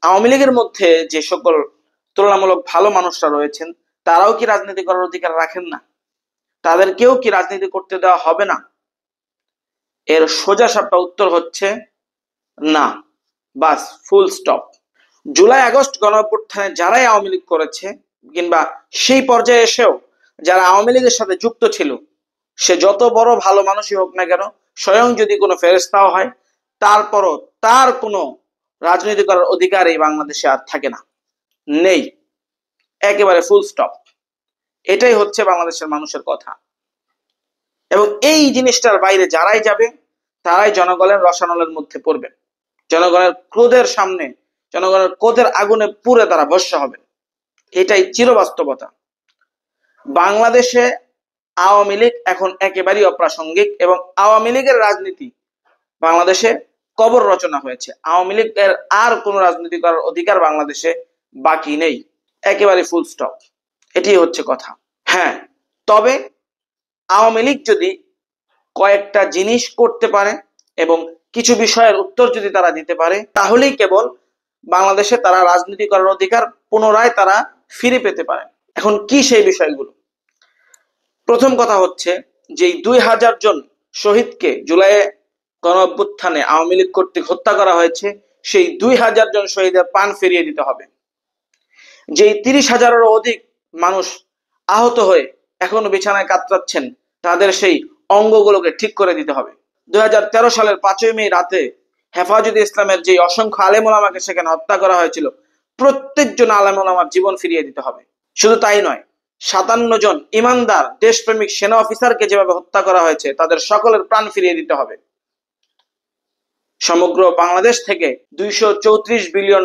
আওয়ামী লীগের মধ্যে যে সকল তুলনামূলক ভালো মানুষরা রয়েছেন তারাও কি রাজনীতি করার অধিকার রাখেন না? তাদেরকেও কি রাজনীতি করতে দেওয়া হবে না? এর সোজা সাপটা উত্তর হচ্ছে না। বাস, ফুল স্টপ। জুলাই আগস্ট গণঅভ্যুত্থানে যারাই আওয়ামী লীগ করেছে কিংবা সেই পর্যায়ে এসেও যারা আওয়ামী লীগের সাথে যুক্ত ছিল, সে যত বড় ভালো মানুষই হোক না কেন, স্বয়ং যদি কোনো ফেরেশতাও হয়, তারপরও তার কোনো রাজনীতি করার অধিকার এই বাংলাদেশে আর থাকে না, নেই, একেবারে ফুল স্টপ। এটাই হচ্ছে বাংলাদেশের মানুষের কথা। এবং এই জিনিসটার বাইরে যারাই যাবে তারাই জনগণের রসানলের মধ্যে পড়বে, জনগণের ক্রোধের সামনে, জনগণের ক্রোধের আগুনে পুড়ে তারা ভস্ম হবে। এটাই চিরবাস্তবতা। বাংলাদেশে আওয়ামী লীগ এখন একেবারেই অপ্রাসঙ্গিক এবং আওয়ামী লীগের রাজনীতি বাংলাদেশে কবর রচনা হয়েছে। আওয়ামী লীগের আর কোনো রাজনীতি করার অধিকার বাংলাদেশে বাকি নেই, একেবারে ফুল স্টপ। এটি হচ্ছে কথা। হ্যাঁ, তবে আওয়ামী লীগ যদি কয়েকটা জিনিস করতে পারে এবং কিছু বিষয়ের উত্তর যদি তারা দিতে পারে, তাহলেই কেবল বাংলাদেশে তারা রাজনীতি করার অধিকার পুনরায় তারা ফিরে পেতে পারে। এখন কি সেই বিষয়গুলো? প্রথম কথা হচ্ছে যে 2000 জন শহীদকে জুলাই গণঅভ্যুত্থানে আওয়ামী লীগ কর্তৃক হত্যা করা হয়েছে, সেই 2000 জন শহীদের প্রাণ ফিরিয়ে দিতে হবে। যেই 30,000-এরও অধিক মানুষ আহত হয়ে এখনো বিছানায় কাতরাচ্ছেন, তাদের সেই অঙ্গগুলোকে ঠিক করে দিতে হবে। 2013 সালের 5ই মে রাতে হেফাজতে ইসলামের যে অসংখ্য আলেম ওলামাকে সেখানে হত্যা করা হয়েছিল, প্রত্যেকজন আলেম ওলামার জীবন ফিরিয়ে দিতে হবে। শুধু তাই নয়, 57 জন ইমানদার দেশপ্রেমিক সেনা অফিসারকে যেভাবে হত্যা করা হয়েছে, তাদের সকলের প্রাণ ফিরিয়ে দিতে হবে। সমগ্র বাংলাদেশ থেকে $234 বিলিয়ন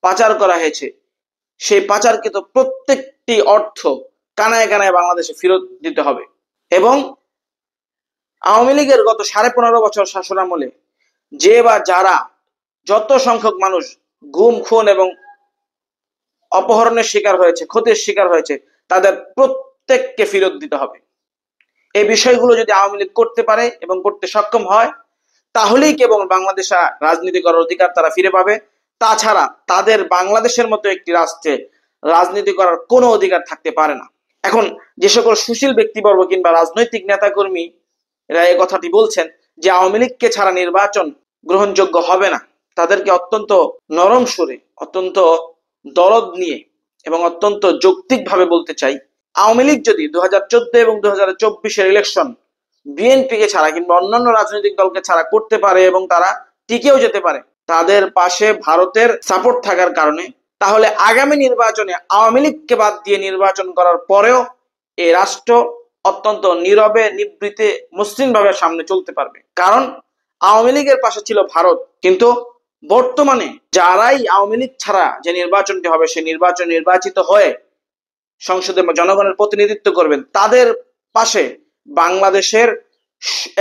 পাচার করা হয়েছে, সেই পাচারকৃত প্রত্যেকটি অর্থ কানায় কানায় বাংলাদেশে ফেরত দিতে হবে। এবং আওয়ামী লীগের গত 15.5 বছর শাসনামলে যে বা যারা যত সংখ্যক মানুষ গুম, খুন এবং অপহরণের শিকার হয়েছে, ক্ষতির শিকার হয়েছে, তাদের প্রত্যেককে ফেরত দিতে হবে। এই বিষয়গুলো যদি আওয়ামী লীগ করতে পারে এবং করতে সক্ষম হয়, তাহলেই কেবল বাংলাদেশে রাজনীতি করার অধিকার তারা ফিরে পাবে। তাছাড়া তাদের বাংলাদেশের মতো একটি রাষ্ট্রে রাজনীতি করার কোনো অধিকার থাকতে পারে না। এখন যে সকল সুশীল ব্যক্তিবর্গ কিংবা রাজনৈতিক নেতাকর্মী এরা এই কথাটি বলছেন যে আওয়ামী লীগকে ছাড়া নির্বাচন গ্রহণযোগ্য হবে না, তাদেরকে অত্যন্ত নরম সুরে, অত্যন্ত দরদ নিয়ে এবং অত্যন্ত যৌক্তিকভাবে বলতে চাই, আওয়ামী লীগ যদি 2014 এবং 2024-এর ইলেকশন বিএনপিকে ছাড়া কিংবা অন্যান্য রাজনৈতিক দলকে ছাড়া করতে পারে এবং তারা টিকেও যেতে পারে তাদের পাশে ভারতের সাপোর্ট থাকার কারণে, তাহলে আগামী নির্বাচনে আওয়ামী লীগকে বাদ দিয়ে নির্বাচন করার পরেও এই রাষ্ট্র অত্যন্ত নীরবে নিবৃতে মসৃণভাবে সামনে চলতে পারবে। কারণ আওয়ামী লীগের পাশে ছিল ভারত, কিন্তু বর্তমানে যারাই আওয়ামী লীগ ছাড়া যে নির্বাচনটি হবে, সেই নির্বাচন নির্বাচিত হয়ে সংসদে জনগণের প্রতিনিধিত্ব করবেন, তাদের পাশে বাংলাদেশের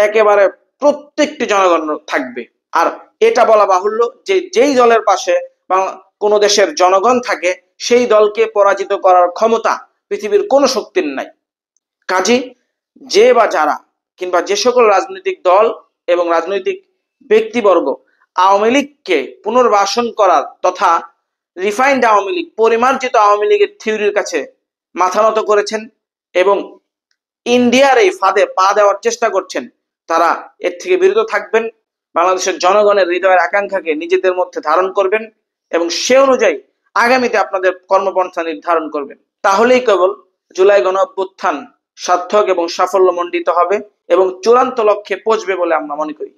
একেবারে প্রত্যেকটি জনগণ থাকবে। আর এটা বলা বাহুল্য যে যেই দলের পাশে কোনো দেশের জনগণ থাকে, সেই দলকে পরাজিত করার ক্ষমতা পৃথিবীর কোনো শক্তির নাই। কাজী যে বা যারা কিংবা যে সকল রাজনৈতিক দল এবং রাজনৈতিক ব্যক্তিবর্গ আওয়ামী লীগকে পুনর্বাসন করার তথা রিফাইন্ড আওয়ামী লীগ, পরিমার্জিত আওয়ামী লীগের থিওরির কাছে মাথা নত করেছেন এবং ইন্ডিয়ার এই ফাঁদে পা দেওয়ার চেষ্টা করছেন, তারা এর থেকে বিরত থাকবেন, বাংলাদেশের জনগণের হৃদয়ের আকাঙ্ক্ষাকে নিজেদের মধ্যে ধারণ করবেন এবং সে অনুযায়ী আগামীতে আপনাদের কর্মপন্থা নির্ধারণ করবেন। তাহলেই কেবল জুলাই গণঅভ্যুত্থান সার্থক এবং সাফল্যমণ্ডিত হবে এবং চূড়ান্ত লক্ষ্যে পৌঁছবে বলে আমরা মনে করি।